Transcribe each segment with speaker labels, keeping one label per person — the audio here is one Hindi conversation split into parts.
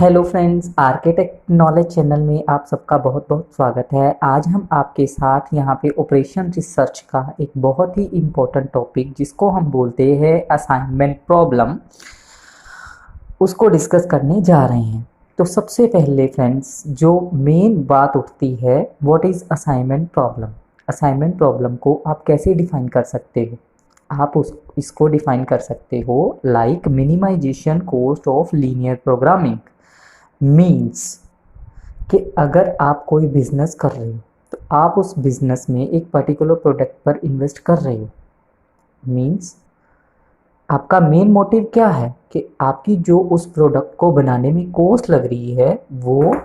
Speaker 1: Hello friends, architect knowledge channel में आप सबका बहुत बहुत स्वागत है। आज हम आपके साथ यहाँ पे ऑपरेशन रिसर्च का एक बहुत ही इम्पोर्टेंट टॉपिक जिसको हम बोलते हैं असाइनमेंट प्रॉब्लम, उसको डिस्कस करने जा रहे हैं। तो सबसे पहले फ्रेंड्स, जो मेन बात उठती है, what is assignment problem. Assignment problem को आप कैसे डिफाइन कर सकते हो? आप इसको डिफाइन कर सकते हो like minimization cost of linear programming. Means कि अगर आप कोई बिजनेस कर रहे हो तो आप उस बिजनेस में एक पर्टिकुलर प्रोडक्ट पर इन्वेस्ट कर रहे हो। मीन्स आपका मेन मोटिव क्या है कि आपकी जो उस प्रोडक्ट को बनाने में कॉस्ट लग रही है वो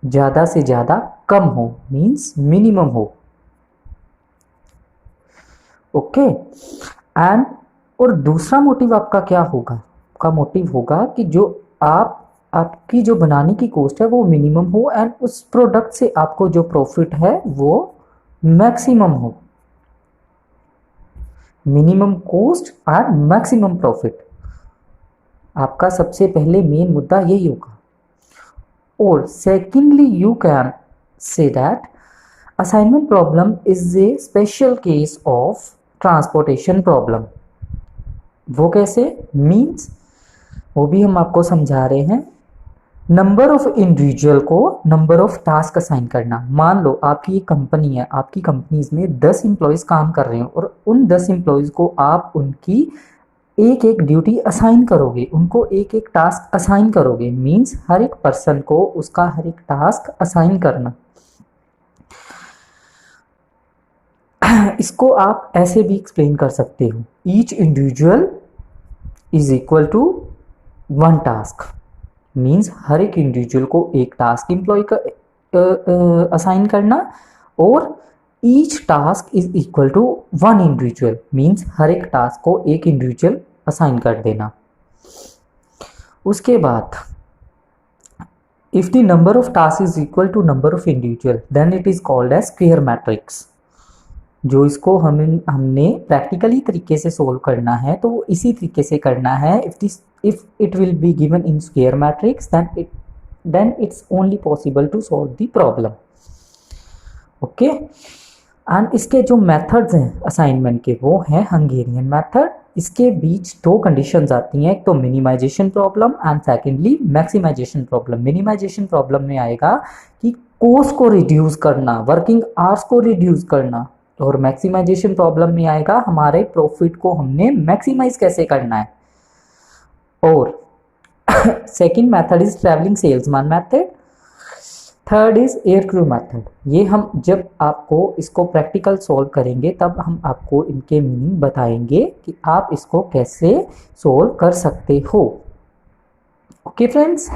Speaker 1: ज़्यादा से ज़्यादा कम हो, मीन्स मिनिमम हो। ओके एंड और दूसरा मोटिव आपका क्या होगा? आपका मोटिव होगा कि जो आपकी जो बनाने की कॉस्ट है वो मिनिमम हो एंड उस प्रोडक्ट से आपको जो प्रॉफिट है वो मैक्सिमम हो। Minimum cost and maximum profit, आपका सबसे पहले मेन मुद्दा यही होगा। और secondly you can say that assignment problem is a special case of transportation problem. वो कैसे? मीन्स वो भी हम आपको समझा रहे हैं। नंबर ऑफ इंडिविजुअल को नंबर ऑफ टास्क असाइन करना। मान लो आपकी एक कंपनी है, आपकी कंपनीज में 10 एम्प्लॉयज़ काम कर रहे हो और उन 10 एम्प्लॉयज़ को आप उनकी एक एक ड्यूटी असाइन करोगे, उनको एक एक टास्क असाइन करोगे। मीन्स हर एक पर्सन को उसका हर एक टास्क असाइन करना। इसको आप ऐसे भी एक्सप्लेन कर सकते हो, each individual is equal to one task. Means हर एक इंडिविजुअल को एक टास्क एम्प्लॉय का असाइन करना और each task is equal to one individual. Means हर एक टास्क को एक इंडिविजुअल असाइन कर देना। उसके बाद if the number of task is equal to number of individual then it is called as square matrix. जो इसको हमने प्रैक्टिकली तरीके से सोल्व करना है तो वो इसी तरीके से करना है। if it will be given in square matrix then it's only possible to solve the problem. Okay and इसके जो मेथड्स हैं असाइनमेंट के वो हैं हंगेरियन मेथड। इसके बीच दो कंडीशंस आती हैं, एक तो minimization problem and secondly maximization problem. Minimization problem में आएगा कि कॉस्ट को रिड्यूस करना, वर्किंग आवर्स को रिड्यूस करना, और मैक्सिमाइजेशन प्रॉब्लम में आएगा हमारे प्रॉफिट को हमने मैक्सिमाइज कैसे करना है। और second method is travelling salesman method, third is air crew method. ये हम जब आपको इसको प्रैक्टिकल सॉल्व करेंगे तब हम आपको इनके मीनिंग बताएंगे कि आप इसको कैसे सॉल्व कर सकते हो। ओके फ्रेंड्स,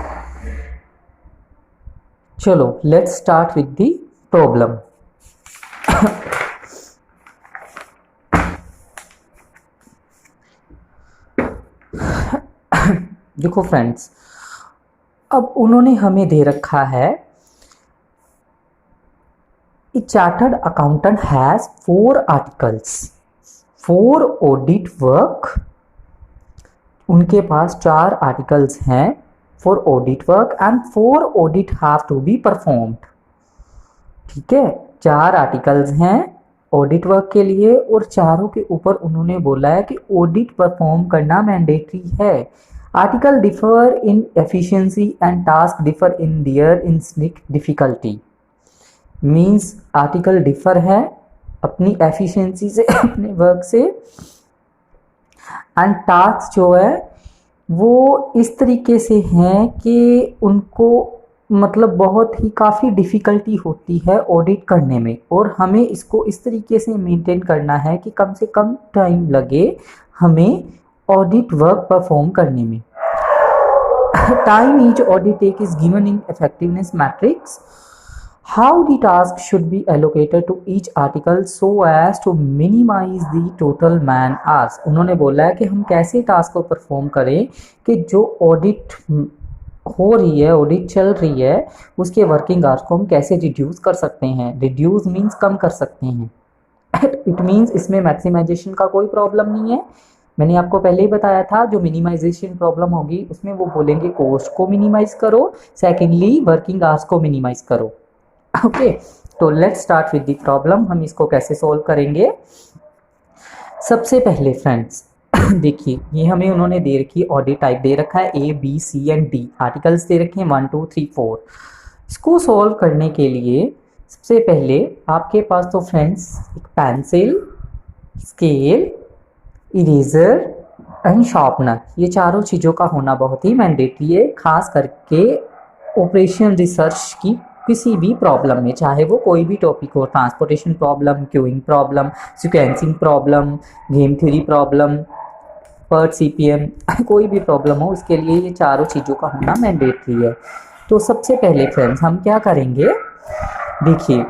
Speaker 1: चलो let's start with the problem. देखो फ्रेंड्स, अब उन्होंने हमें दे रखा है a chartered accountant has 4 articles, 4 audit work. उनके पास 4 आर्टिकल्स हैं for audit work and 4 audit have to be performed. ठीक है, 4 आर्टिकल्स हैं ऑडिट वर्क के लिए और चारों के ऊपर उन्होंने बोला है कि ऑडिट परफॉर्म करना मैंडेटरी है। Article differ in efficiency and task differ in their intrinsic difficulty. Means article differ है अपनी एफिशिएंसी से अपने वर्क से, एंड टास्क जो है वो इस तरीके से हैं कि उनको मतलब बहुत ही काफ़ी डिफ़िकल्टी होती है ऑडिट करने में, और हमें इसको इस तरीके से मेंटेन करना है कि कम से कम टाइम लगे हमें ऑडिट वर्क परफॉर्म करने में। Time each audit take is given in effectiveness matrix. How the task should be allocated to each article so as to minimize the total man hours. उन्होंने बोला है कि हम कैसे टास्क को परफॉर्म करें कि जो ऑडिट हो रही है, ऑडिट चल रही है, उसके वर्किंग आवर्स को हम कैसे रिड्यूस कर सकते हैं। रिड्यूस मीन्स कम कर सकते हैं। इट मीन्स इसमें मैक्सिमाइजेशन का कोई प्रॉब्लम नहीं है। मैंने आपको पहले ही बताया था, जो मिनिमाइजेशन प्रॉब्लम होगी उसमें वो बोलेंगे कॉस्ट को मिनिमाइज करो, सेकेंडली वर्किंग आवर्स को मिनिमाइज करो। ओके, तो let's start with the problem. हम इसको कैसे सॉल्व करेंगे। सबसे पहले फ्रेंड्स देखिए, ये हमें उन्होंने दे रखी ऑडिट टाइप दे रखा है, A B C and D articles दे रखे हैं 1 2 3 4। इसको सॉल्व करने के लिए सबसे पहले आपके पास तो फ्रेंड्स एक pencil, scale, eraser and sharpener, ये चारों चीज़ों का होना बहुत ही मैंडेटरी है, खास करके ऑपरेशन रिसर्च की किसी भी प्रॉब्लम में, चाहे वो कोई भी टॉपिक हो, transportation problem, queuing problem, sequencing problem, game theory problem, PERT CPM, कोई भी प्रॉब्लम हो उसके लिए ये चारों चीज़ों का होना मैंडेटरी है। तो सबसे पहले फ्रेंड्स हम क्या करेंगे, देखिए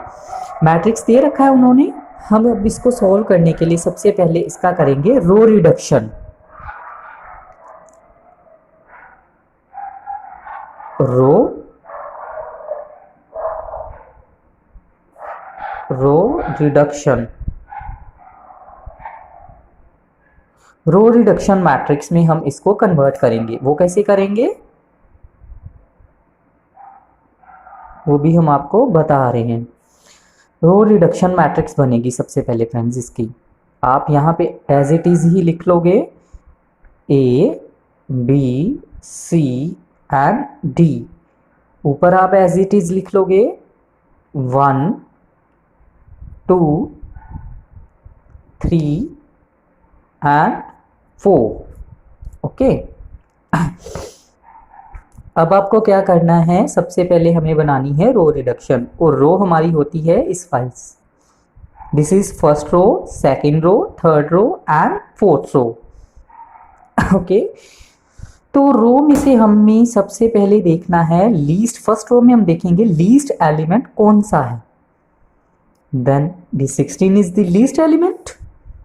Speaker 1: मैट्रिक्स दे रखा है उन्होंने, हम अब इसको सॉल्व करने के लिए सबसे पहले इसका करेंगे row reduction. Row reduction, row reduction matrix में हम इसको कन्वर्ट करेंगे। वो कैसे करेंगे वो भी हम आपको बता रहे हैं। रो रिडक्शन मैट्रिक्स बनेगी सबसे पहले फ्रेंड्स इसकी, आप यहाँ पे एज इट इज ही लिख लोगे, A B C and D, ऊपर आप एज इट इज लिख लोगे 1 2 3 एंड 4। ओके, अब आपको क्या करना है, सबसे पहले हमें बनानी है रो रिडक्शन, और रो हमारी होती है इस wise, this is first row, second row, third row and fourth row. Okay, तो रो में से हमें सबसे पहले देखना है लीस्ट, फर्स्ट रो में हम देखेंगे लीस्ट एलिमेंट कौन सा है, then the 16 is the least element.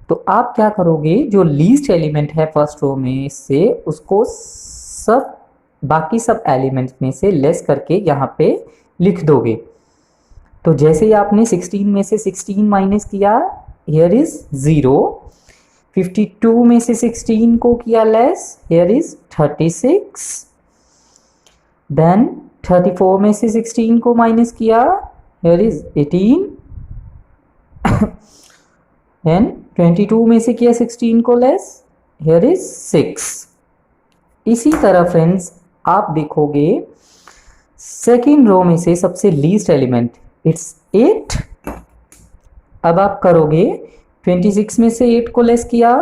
Speaker 1: तो आप क्या करोगे, जो लीस्ट एलिमेंट है फर्स्ट रो में से उसको सब बाकी सब एलिमेंट्स में से लेस करके यहाँ पे लिख दोगे। तो जैसे ही आपने 16 में से 16 माइनस किया, हियर इज 0, 52 में से 16 को किया लेस, हियर इज 36, देन 34 में से 16 को माइनस किया, हियर इज 18, देन 22 में से किया 16 को लेस, हियर इज 6। इसी तरह फ्रेंड्स आप देखोगे सेकेंड रो में से सबसे लीस्ट एलिमेंट इट्स 8, अब आप करोगे 26 में से 8 को लेस किया,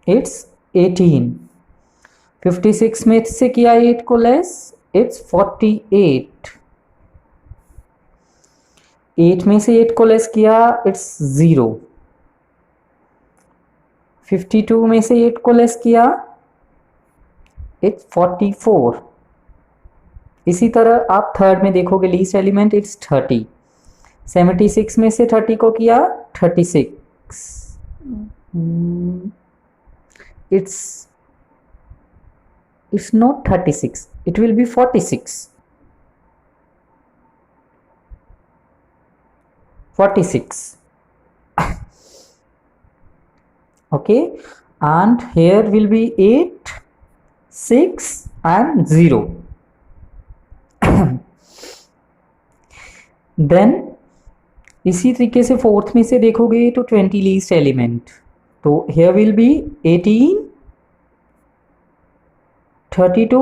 Speaker 1: इट्स 18, 56 में से किया 8 को लेस, इट्स 48, 8 में से 8 को लेस किया, इट्स 0, 52 में से 8 को लेस किया, इट्स 44। इसी तरह आप थर्ड में देखोगे लीस्ट एलिमेंट इट्स 30, 76 में से 30 को किया 36, it's not 36, it will B 46, 46। okay, and here will be 8, 6 and 0। Then इसी तरीके से फोर्थ में से देखोगे तो 20 लीस्ट एलिमेंट, तो here will be 18, 32,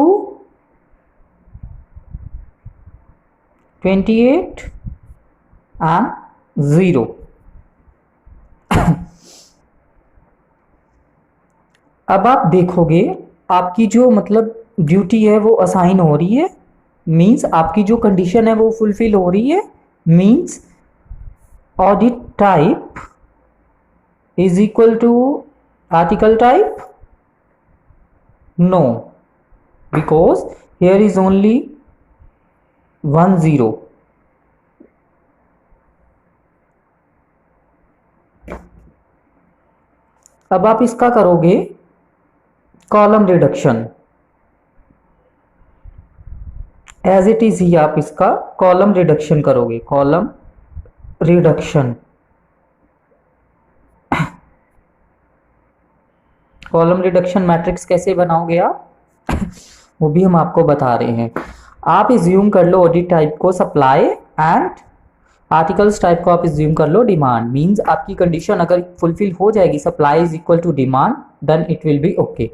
Speaker 1: 28 and 0। अब आप देखोगे आपकी जो मतलब ड्यूटी है वो असाइन हो रही है, मींस आपकी जो कंडीशन है वो फुलफिल हो रही है, means audit type is equal to article type, no, because here is only 1 0। अब आप इसका करोगे column reduction, as it is ही आप इसका कॉलम रिडक्शन करोगे, column reduction. Column reduction matrix कैसे बनाओगे आप वो भी हम आपको बता रहे हैं। आप इज्यूम कर लो ऑडिट टाइप को सप्लाई एंड आर्टिकल्स टाइप को आप इज्यूम कर लो डिमांड। मींस आपकी कंडीशन अगर फुलफिल हो जाएगी, supply is equal to demand, then it will be okay.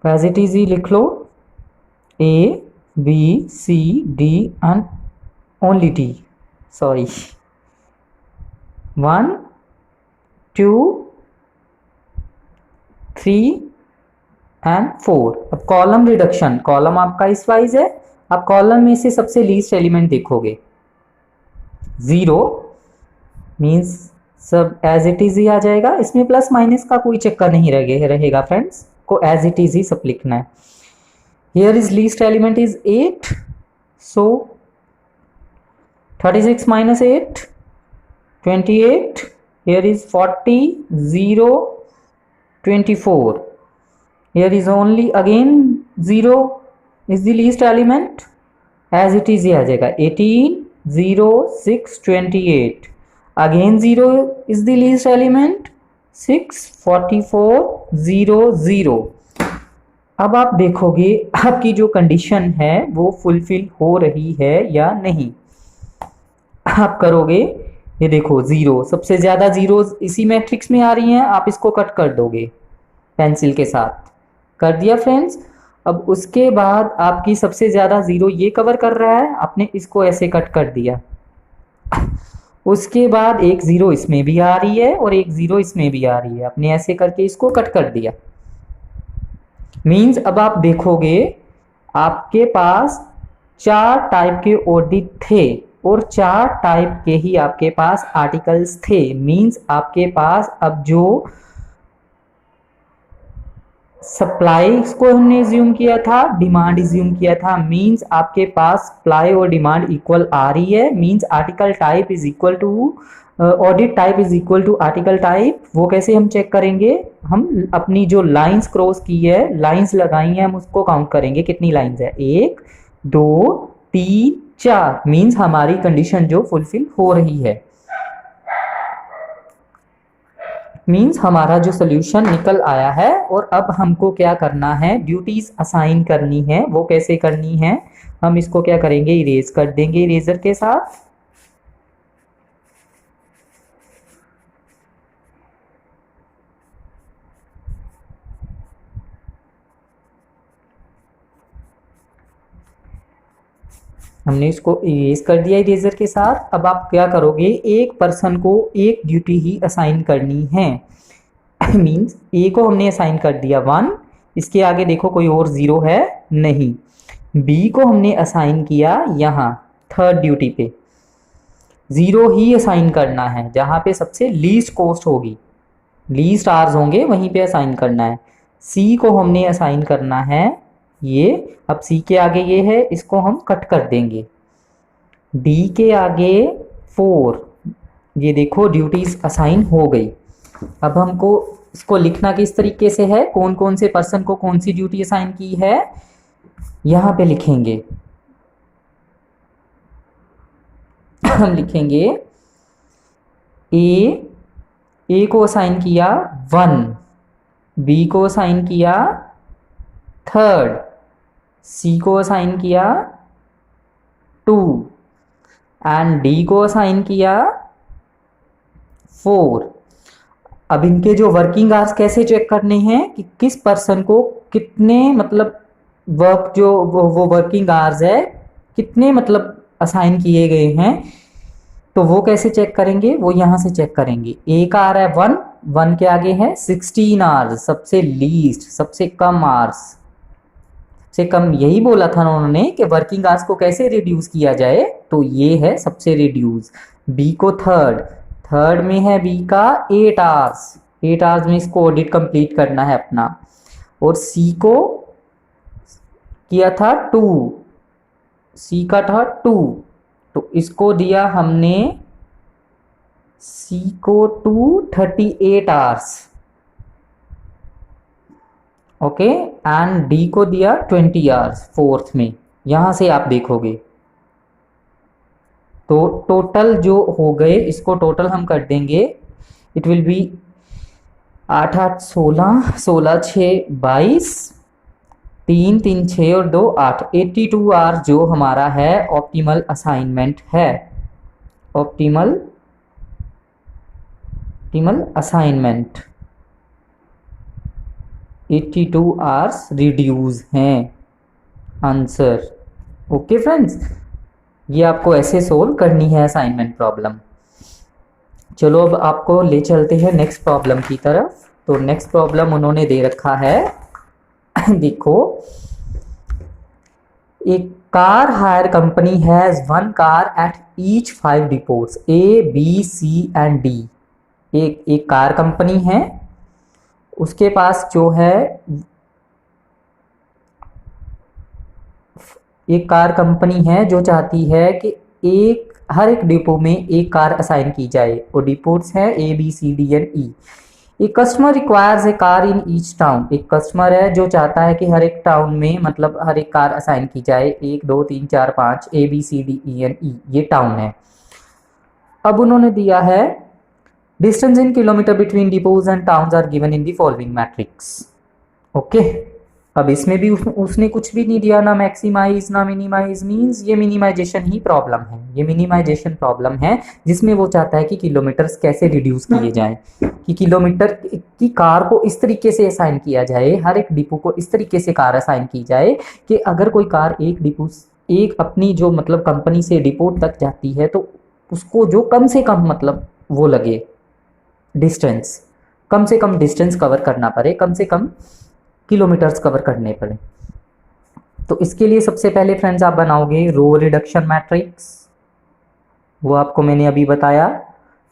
Speaker 1: As it is ही लिख लो, A B C D and only D, sorry 1 2 3 and 4। अब कॉलम रिडक्शन, कॉलम आपका इस वाइज है, आप कॉलम में से सबसे लीस्ट एलिमेंट देखोगे 0, मींस सब एज इट इज ही आ जाएगा, इसमें प्लस माइनस का कोई चक्कर नहीं रहेगा फ्रेंड्स, को एज इट इज ही सब लिखना है। Here is least element is 8, so 36 minus 8 28, here is 40 0 24, here is only again 0 is the least element, as it is ही आ जाएगा 18 0 6 28, again 0 is the least element 6 44 0 0। अब आप देखोगे आपकी जो कंडीशन है वो फुलफिल हो रही है या नहीं। आप करोगे, ये देखो 0, सबसे ज्यादा जीरोज इसी मैट्रिक्स में आ रही हैं, आप इसको कट कर दोगे पेंसिल के साथ, कर दिया फ्रेंड्स। अब उसके बाद आपकी सबसे ज्यादा 0 ये कवर कर रहा है, आपने इसको ऐसे कट कर दिया। उसके बाद एक 0 इसमें भी आ रही है और एक 0 इसमें भी आ रही है, आपने ऐसे करके इसको कट कर दिया। मींस अब आप देखोगे आपके पास 4 टाइप के ऑडिट थे और 4 टाइप के ही आपके पास आर्टिकल्स थे। मींस आपके पास अब जो सप्लाई को हमने इज्यूम किया था, डिमांड इज्यूम किया था, मींस आपके पास सप्लाई और डिमांड इक्वल आ रही है। Means article type is equal to audit type is equal to article type. वो कैसे हम चेक करेंगे, हम अपनी जो लाइंस क्रॉस की है, लाइंस लगाई है, हम उसको काउंट करेंगे कितनी लाइंस है, 1 2 3 4, मींस हमारी कंडीशन जो फुलफिल हो रही है, मींस हमारा जो सोल्यूशन निकल आया है। और अब हमको क्या करना है, ड्यूटीज असाइन करनी है। वो कैसे करनी है, हम इसको क्या करेंगे, इरेज कर देंगे इरेजर के साथ। हमने इसको इरेज कर दिया इरेजर के साथ। अब आप क्या करोगे, एक पर्सन को एक ड्यूटी ही असाइन करनी है। मींस ए को हमने असाइन कर दिया 1, इसके आगे देखो कोई और 0 है नहीं। बी को हमने असाइन किया यहाँ 3rd ड्यूटी पे, 0 ही असाइन करना है, जहाँ पे सबसे लीस्ट कॉस्ट होगी, लीस्ट आवर्स होंगे वहीं पे असाइन करना है। सी को हमने असाइन करना है ये, अब सी के आगे ये है, इसको हम कट कर देंगे। डी के आगे 4, ये देखो ड्यूटीज असाइन हो गई। अब हमको इसको लिखना किस तरीके से है, कौन कौन से पर्सन को कौन सी ड्यूटी असाइन की है, यहां पे लिखेंगे। हम लिखेंगे ए को असाइन किया 1, बी को असाइन किया 3rd, सी को असाइन किया 2 एंड डी को असाइन किया 4। अब इनके जो वर्किंग आवर्स कैसे चेक करने हैं कि किस पर्सन को कितने मतलब वर्क जो वो वर्किंग आवर्स है कितने मतलब असाइन किए गए हैं, तो वो कैसे चेक करेंगे, वो यहां से चेक करेंगे। ए का आ रहा है 1 के आगे है 16 आवर्स, सबसे लीस्ट सबसे कम आवर्स से कम, यही बोला था उन्होंने कि वर्किंग आवर्स को कैसे रिड्यूस किया जाए, तो ये है सबसे रिड्यूस। बी को 3rd में है बी का 8 आवर्स में इसको ऑडिट कंप्लीट करना है अपना। और सी को किया था 2, सी का था 2, तो इसको दिया हमने सी को 38 आवर्स, ओके, एंड डी को दिया 20 आवर्स 4th में। यहां से आप देखोगे तो टोटल जो हो गए, इसको टोटल हम कर देंगे, इट विल बी 8 8 16, 16 6 22, 3 3 6 और 2 8, 82 आर जो हमारा है ऑप्टिमल असाइनमेंट है। ऑप्टिमल असाइनमेंट 82 आवर्स रिड्यूस हैं आंसर। ओके फ्रेंड्स, ये आपको ऐसे सोल्व करनी है असाइनमेंट प्रॉब्लम। चलो अब आपको ले चलते हैं नेक्स्ट प्रॉब्लम की तरफ। तो नेक्स्ट प्रॉब्लम उन्होंने दे रखा है देखो, एक car hire company has one car at each 5 depots A B C and D. एक कार कंपनी है, उसके पास जो है एक कार कंपनी है जो चाहती है कि हर एक डिपो में एक कार असाइन की जाए और डिपोट्स हैं A B C D and E. एक customer requires a car in each town. एक कस्टमर है जो चाहता है कि हर एक टाउन में मतलब हर एक कार असाइन की जाए, 1 2 3 4 5 A B C D E and E, ये टाउन है। अब उन्होंने दिया है distance in kilometre between depots and towns are given in the following matrix. Okay, अब इसमें भी उसने कुछ भी नहीं दिया, ना मैक्सिमाइज ना मिनिमाइज, मींस ये मिनिमाइजेशन ही प्रॉब्लम है। ये मिनिमाइजेशन प्रॉब्लम है जिसमें वो चाहता है कि किलोमीटर्स कैसे रिड्यूस किए जाएं, कि किलोमीटर की कार को इस तरीके से असाइन किया जाए, हर एक डिपो को इस तरीके से कार असाइन की जाए कि अगर कोई कार एक अपनी जो मतलब कंपनी से डिपो तक जाती है तो उसको जो कम से कम मतलब वो लगे डिस्टेंस, कम से कम डिस्टेंस कवर करना पड़े, कम से कम किलोमीटर्स कवर करने पड़े। तो इसके लिए सबसे पहले फ्रेंड्स आप बनाओगे रो रिडक्शन मैट्रिक्स। वो आपको मैंने अभी बताया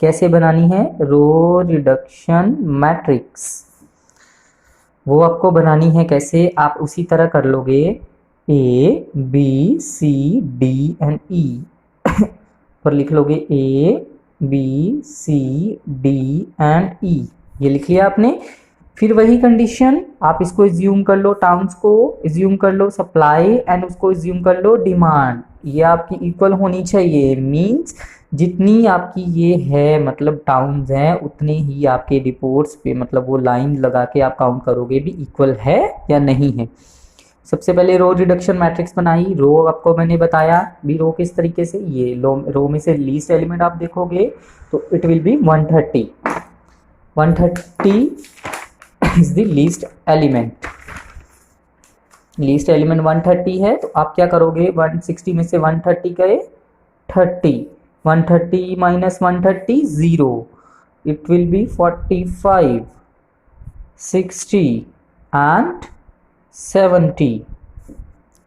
Speaker 1: कैसे बनानी है रो रिडक्शन मैट्रिक्स। वो आपको बनानी है कैसे, आप उसी तरह कर लोगे A B C D and E पर लिख लोगे A B C D and E, ये लिख लिया आपने। फिर वही कंडीशन आप इसको इज्यूम कर लो, टाउन्स को इज्यूम कर लो सप्लाई एंड उसको इज्यूम कर लो डिमांड, ये आपकी इक्वल होनी चाहिए। मींस जितनी आपकी ये है मतलब टाउन्स हैं उतने ही आपके डिपोट्स पे मतलब वो लाइन लगा के आप काउंट करोगे भी इक्वल है या नहीं है। सबसे पहले रो रिडक्शन मैट्रिक्स बनाई। रो आपको मैंने बताया भी रो किस तरीके से, ये रो में से लीस्ट एलिमेंट आप देखोगे तो it will B 130 is the least element 130 है। तो आप क्या करोगे 160 में से 130 गए 30, 130 minus 130 0, it will B 45 60 and 70,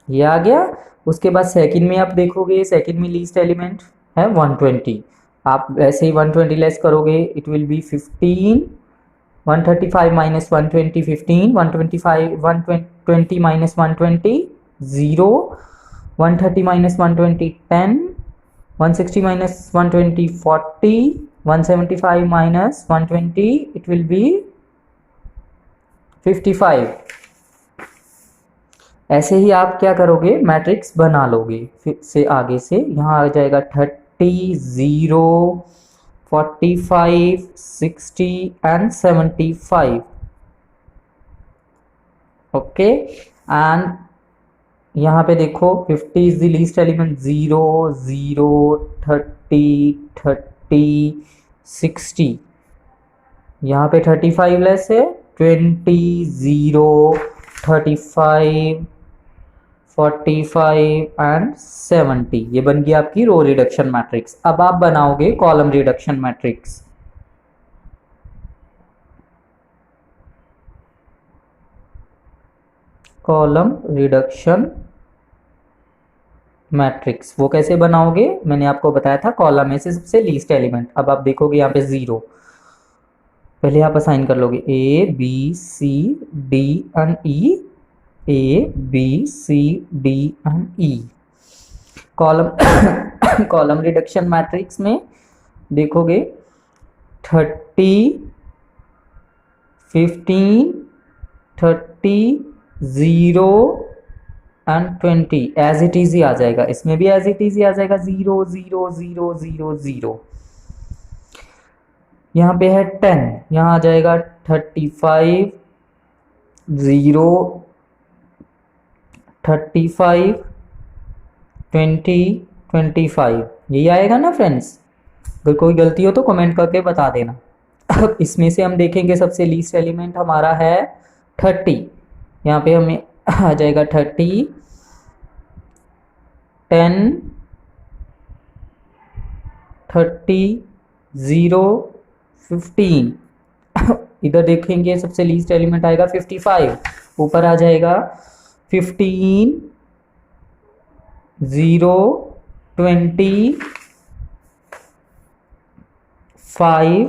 Speaker 1: ये आ गया। उसके बाद सेकंड में आप देखोगे, सेकंड में लीस्ट एलिमेंट है 120, आप वैसे ही 120 लेस करोगे it will B 15, 135 minus 120 15, 120 minus 120 0, 130 minus 120 10, 160 minus 120 40, 175 minus 120 it will be 55। ऐसे ही आप क्या करोगे मैट्रिक्स बना लोगे। फिर से आगे से यहाँ आ जाएगा 30 0 45 60 and 75। ओके, एंड यहाँ पे देखो 50 इज द लीस्ट एलिमेंट 0 0 30 30 60, यहाँ पे 35 लेस है 20 0 35 45 एंड 70, ये बन गई आपकी रो रिडक्शन मैट्रिक्स। अब आप बनाओगे column reduction matrix. Column reduction matrix वो कैसे बनाओगे, मैंने आपको बताया था कॉलम में से सबसे लीस्ट एलिमेंट। अब आप देखोगे यहाँ पे 0, पहले आप असाइन कर लोगे A B C D and E, A B C D and E. Column reduction matrix में देखोगे 30 15 30 0 एंड 20 एज इट इज ही आ जाएगा, इसमें भी एज इट इज ही आ जाएगा 0 0 0 0 0। यहाँ पे है 10, यहाँ आ जाएगा 35 0 35 20 25, यही आएगा ना फ्रेंड्स। अगर कोई गलती हो तो कमेंट करके बता देना। अब इसमें से हम देखेंगे सबसे लीस्ट एलिमेंट हमारा है 30। यहाँ पे हमें आ जाएगा 30, 10, 30 0 15। इधर देखेंगे सबसे लीस्ट एलिमेंट आएगा 55, ऊपर आ जाएगा 15 0 20 5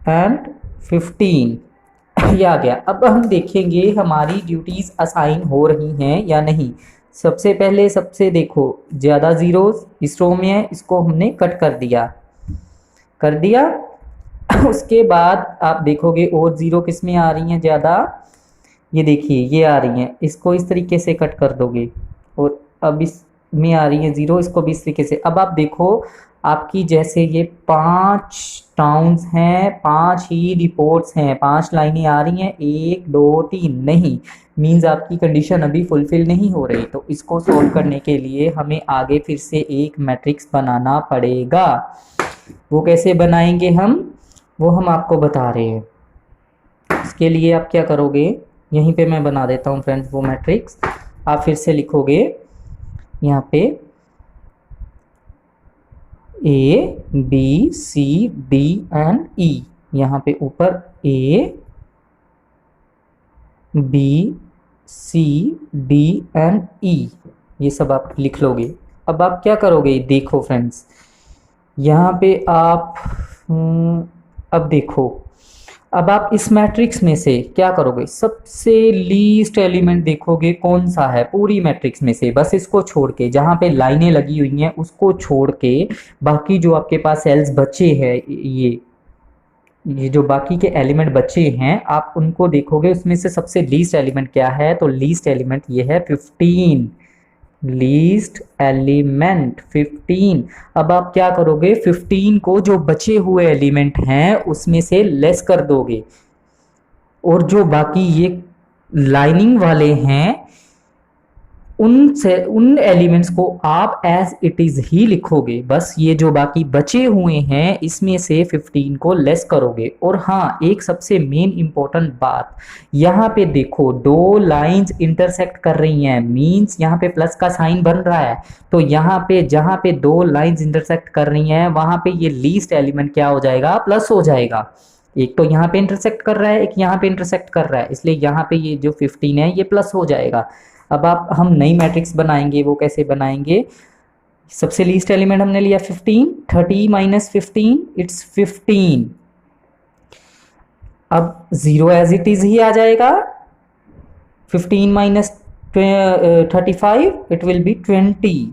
Speaker 1: एंड 15, ये आ गया। अब हम देखेंगे हमारी ड्यूटीज असाइन हो रही हैं या नहीं। सबसे पहले सबसे देखो ज़्यादा जीरोस इस रो में है, इसको हमने कट कर दिया। उसके बाद आप देखोगे और जीरो किस में आ रही हैं ज़्यादा, ये देखिए ये आ रही हैं, इसको इस तरीके से कट कर दोगे। और अब इसमें आ रही है जीरो, इसको भी इस तरीके से। अब आप देखो आपकी जैसे ये 5 टाउन्स हैं, 5 ही रिपोर्ट्स हैं, 5 लाइनें आ रही हैं, 1 2 3 नहीं, मीन्स आपकी कंडीशन अभी फुलफिल नहीं हो रही। तो इसको सोल्व करने के लिए हमें आगे फिर से एक मैट्रिक्स बनाना पड़ेगा। वो कैसे बनाएंगे वो हम आपको बता रहे हैं। इसके लिए आप क्या करोगे, यहीं पे मैं बना देता हूँ फ्रेंड्स वो मैट्रिक्स। आप फिर से लिखोगे यहाँ पे A B C D and E, यहाँ पे ऊपर A B C D and E, ये सब आप लिख लोगे। अब आप क्या करोगे, देखो फ्रेंड्स यहाँ पे आप अब देखो, अब आप इस मैट्रिक्स में से क्या करोगे, सबसे लीस्ट एलिमेंट देखोगे कौन सा है पूरी मैट्रिक्स में से, बस इसको छोड़ के, जहाँ पे लाइनें लगी हुई हैं उसको छोड़ के बाकी जो आपके पास सेल्स बचे हैं, ये जो बाकी के एलिमेंट बचे हैं आप उनको देखोगे, उसमें से सबसे लीस्ट एलिमेंट क्या है, तो लीस्ट एलिमेंट ये है 15, लीस्ट एलिमेंट 15। अब आप क्या करोगे, 15 को जो बचे हुए एलिमेंट हैं उसमें से लेस कर दोगे, और जो बाकी ये लाइनिंग वाले हैं उन एलिमेंट्स को आप एज इट इज ही लिखोगे। बस ये जो बाकी बचे हुए हैं इसमें से 15 को लेस करोगे। और हाँ, एक सबसे मेन इंपॉर्टेंट बात, यहाँ पे देखो 2 लाइंस इंटरसेक्ट कर रही हैं, मींस यहाँ पे प्लस का साइन बन रहा है। तो यहाँ पे जहाँ पे 2 लाइंस इंटरसेक्ट कर रही हैं वहां पे ये लीस्ट एलिमेंट क्या हो जाएगा, प्लस हो जाएगा। एक तो यहाँ पे इंटरसेक्ट कर रहा है, एक यहाँ पे इंटरसेक्ट कर रहा है, इसलिए यहाँ पे ये जो 15 है ये प्लस हो जाएगा। अब हम नई मैट्रिक्स बनाएंगे, वो कैसे बनाएंगे, सबसे लीस्ट एलिमेंट हमने लिया 15, 30 माइनस 15 इट्स 15। अब 0 एज इट इज ही आ जाएगा, 15 minus 35 it will B 20,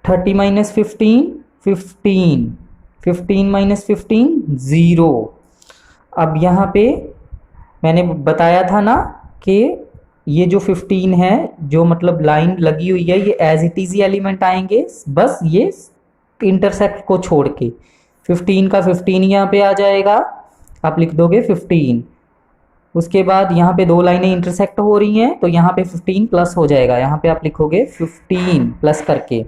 Speaker 1: 30 minus 15 15, 15 minus 15 0। अब यहाँ पे मैंने बताया था ना कि ये जो 15 है, जो मतलब लाइन लगी हुई है, ये एज इट इज एलिमेंट आएंगे, बस ये इंटरसेक्ट को छोड़ के 15 का 15 यहाँ पे आ जाएगा, आप लिख दोगे 15। उसके बाद यहाँ पे 2 लाइनें इंटरसेक्ट हो रही हैं तो यहाँ पे 15 प्लस हो जाएगा, यहाँ पे आप लिखोगे 15 प्लस करके।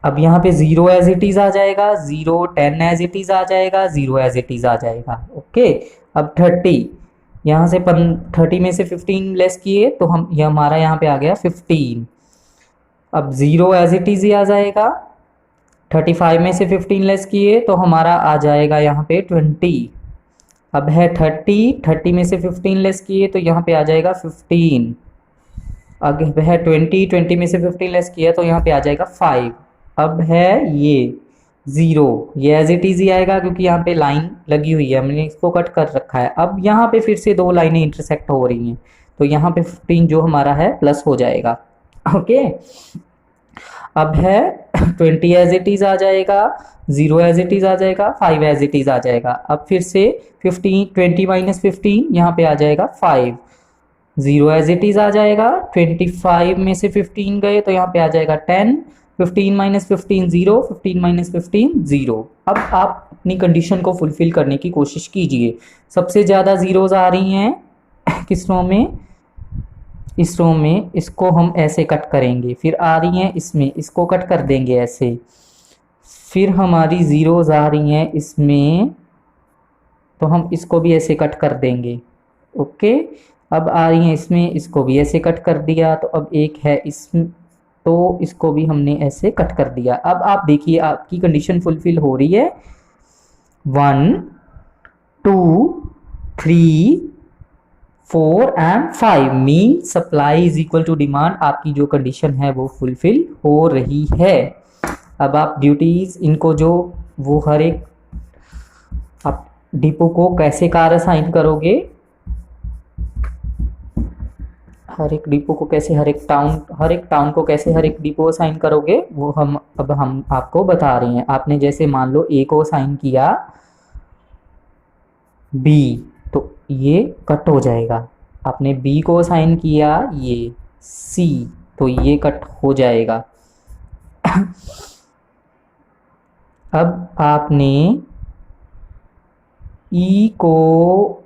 Speaker 1: अब यहाँ पे 0 एज इट इज आ जाएगा, 0 10 एज इट इज आ जाएगा, 0 एज इट इज आ जाएगा। ओके, अब 30, यहाँ से 30 में से 15 लेस किए तो ये हमारा यहाँ पे आ गया 15। अब 0 एज इट इज ही आ जाएगा, 35 में से 15 लेस किए तो हमारा आ जाएगा यहाँ पे 20। अब है 30 में से 15 लेस किए तो यहाँ पे आ जाएगा 15। अब है 20 में से 15 लेस किया तो यहाँ पे आ जाएगा 5। अब है ये 0, ये एज इट इज ही आएगा क्योंकि यहाँ पे लाइन लगी हुई है, हमने इसको कट कर रखा है। अब यहाँ पे फिर से 2 लाइनें इंटरसेक्ट हो रही हैं तो यहाँ पे 15 जो हमारा है प्लस हो जाएगा। ओके, अब है 20 एज इट इज आ जाएगा, 0 एज इट इज आ जाएगा, 5 एज इट इज आ जाएगा। अब फिर से 20 माइनस 15 यहाँ पे आ जाएगा 5, 0 एज इट इज आ जाएगा, 25 में से 15 गए तो यहाँ पे आ जाएगा 10, 15 माइनस 15 0, 15 माइनस 15 0। अब आप अपनी कंडीशन को फुलफिल करने की कोशिश कीजिए। सबसे ज़्यादा जीरोज आ रही हैं किस रो में, इस रो में, इसको हम ऐसे कट करेंगे। फिर आ रही हैं इसमें, इसको कट कर देंगे ऐसे। फिर हमारी जीरोज आ रही हैं इसमें, तो हम इसको भी ऐसे कट कर देंगे। ओके, अब आ रही हैं इसमें, इसको भी ऐसे कट कर दिया। तो अब एक है इसमें, तो इसको भी हमने ऐसे कट कर दिया। अब आप देखिए आपकी कंडीशन फुलफिल हो रही है। 1 2 3 4 and 5 mean supply is equal to demand. आपकी जो कंडीशन है वो फुलफिल हो रही है। अब आप ड्यूटीज इनको जो वो हर एक आप डिपो को कैसे कार असाइन करोगे, हर एक डिपो को कैसे, हर एक टाउन को कैसे हर एक डिपो असाइन करोगे, वो हम आपको बता रहे हैं। आपने जैसे मान लो ए को असाइन किया बी, तो ये कट हो जाएगा। आपने बी को असाइन किया ये सी, तो ये कट हो जाएगा। अब आपने ई को,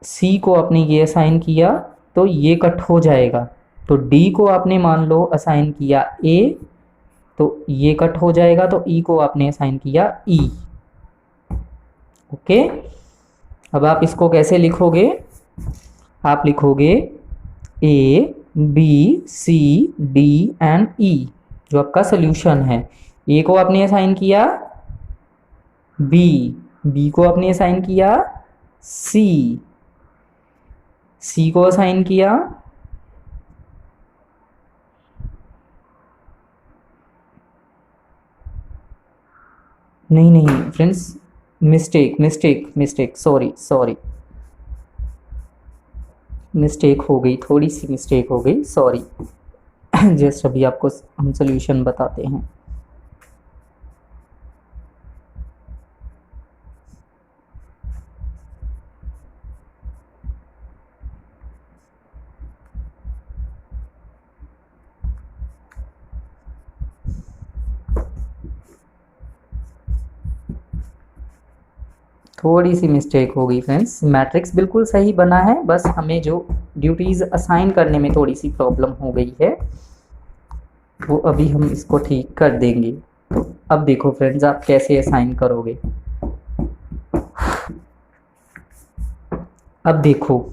Speaker 1: सी को आपने ये असाइन किया, तो ये कट हो जाएगा। तो डी को आपने मान लो असाइन किया ए, तो ये कट हो जाएगा। तो ई को आपने असाइन किया ई। ओके, अब आप इसको कैसे लिखोगे, आप लिखोगे A B C D and E, जो आपका सोल्यूशन है। ए को आपने असाइन किया बी, बी को आपने असाइन किया सी, सी को असाइन किया नहीं फ्रेंड्स, मिस्टेक, सॉरी मिस्टेक हो गई, थोड़ी सी मिस्टेक हो गई, सॉरी। जस्ट अभी आपको हम सोल्यूशन बताते हैं। थोड़ी सी मिस्टेक हो गई फ्रेंड्स, मैट्रिक्स बिल्कुल सही बना है, बस हमें जो ड्यूटीज असाइन करने में थोड़ी सी प्रॉब्लम हो गई है, वो अभी हम इसको ठीक कर देंगे। तो अब देखो फ्रेंड्स, आप कैसे असाइन करोगे। अब देखो,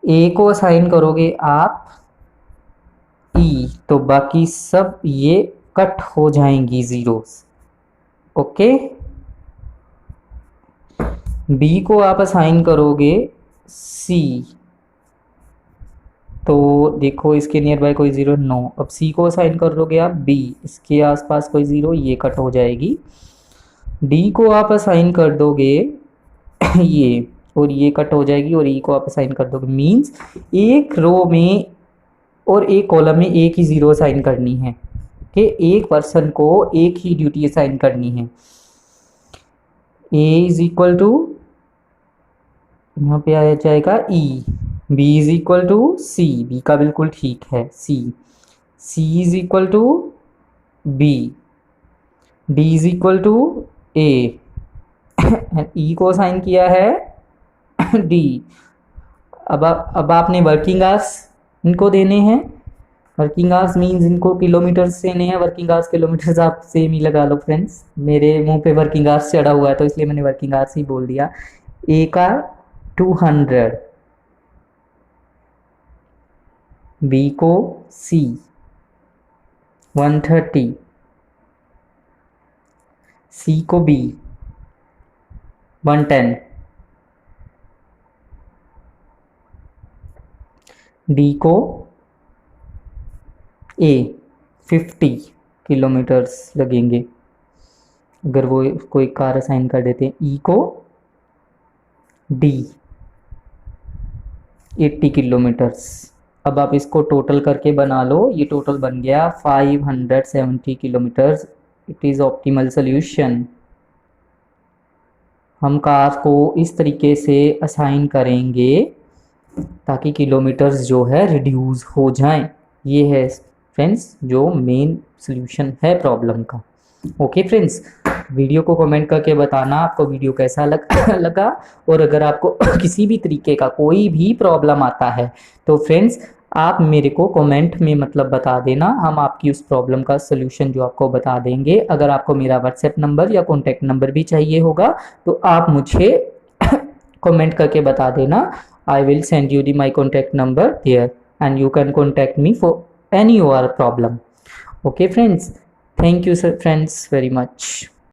Speaker 1: ए को असाइन करोगे आप ई, तो बाकी सब ये कट हो जाएंगी जीरोस। ओके, बी को आप असाइन करोगे सी, तो देखो इसके नियर बाय कोई जीरो नो। अब सी को असाइन कर दोगे आप बी, इसके आसपास कोई जीरो, ये कट हो जाएगी। डी को आप असाइन कर दोगे ये, और ये कट हो जाएगी, और ई को आप असाइन कर दोगे। मींस एक रो में और एक कॉलम में एक ही जीरो असाइन करनी है कि एक पर्सन को एक ही ड्यूटी असाइन करनी है। ए इज इक्वल टू, यहाँ पे आ जाएगा E, B is equal to C, B का बिल्कुल ठीक है C, C is equal to B, D is equal to A, E को असाइन किया है डी। अब आपने वर्किंग आवर्स इनको देने हैं। वर्किंग आवर्स मीन्स इनको किलोमीटर्स देने हैं। वर्किंग आवर्स किलोमीटर्स आप सेम ही लगा लो फ्रेंड्स, मेरे मुंह पे वर्किंग आवर्स चढ़ा हुआ है तो इसलिए मैंने वर्किंग आवर्स ही बोल दिया। ए का 200, बी को सी 130, सी को बी 110, डी को ए 50 किलोमीटर्स लगेंगे अगर वो कोई कार असाइन कर देते हैं। ई को डी 80 किलोमीटर्स। अब आप इसको टोटल करके बना लो, ये टोटल बन गया 570 kilometres. It is optimal solution. हम कार को इस तरीके से असाइन करेंगे ताकि किलोमीटर्स जो है रिड्यूस हो जाएं। ये है फ्रेंड्स जो मेन सोल्यूशन है प्रॉब्लम का। ओके फ्रेंड्स, वीडियो को कमेंट करके बताना आपको वीडियो कैसा लगा, और अगर आपको किसी भी तरीके का कोई भी प्रॉब्लम आता है तो फ्रेंड्स आप मेरे को कमेंट में मतलब बता देना, हम आपकी उस प्रॉब्लम का सोल्यूशन जो आपको बता देंगे। अगर आपको मेरा व्हाट्सएप नंबर या कॉन्टैक्ट नंबर भी चाहिए होगा तो आप मुझे कमेंट करके बता देना। I will send you the my contact number there and you can contact me for any your problem. Okay friends, thank you sir friends very much।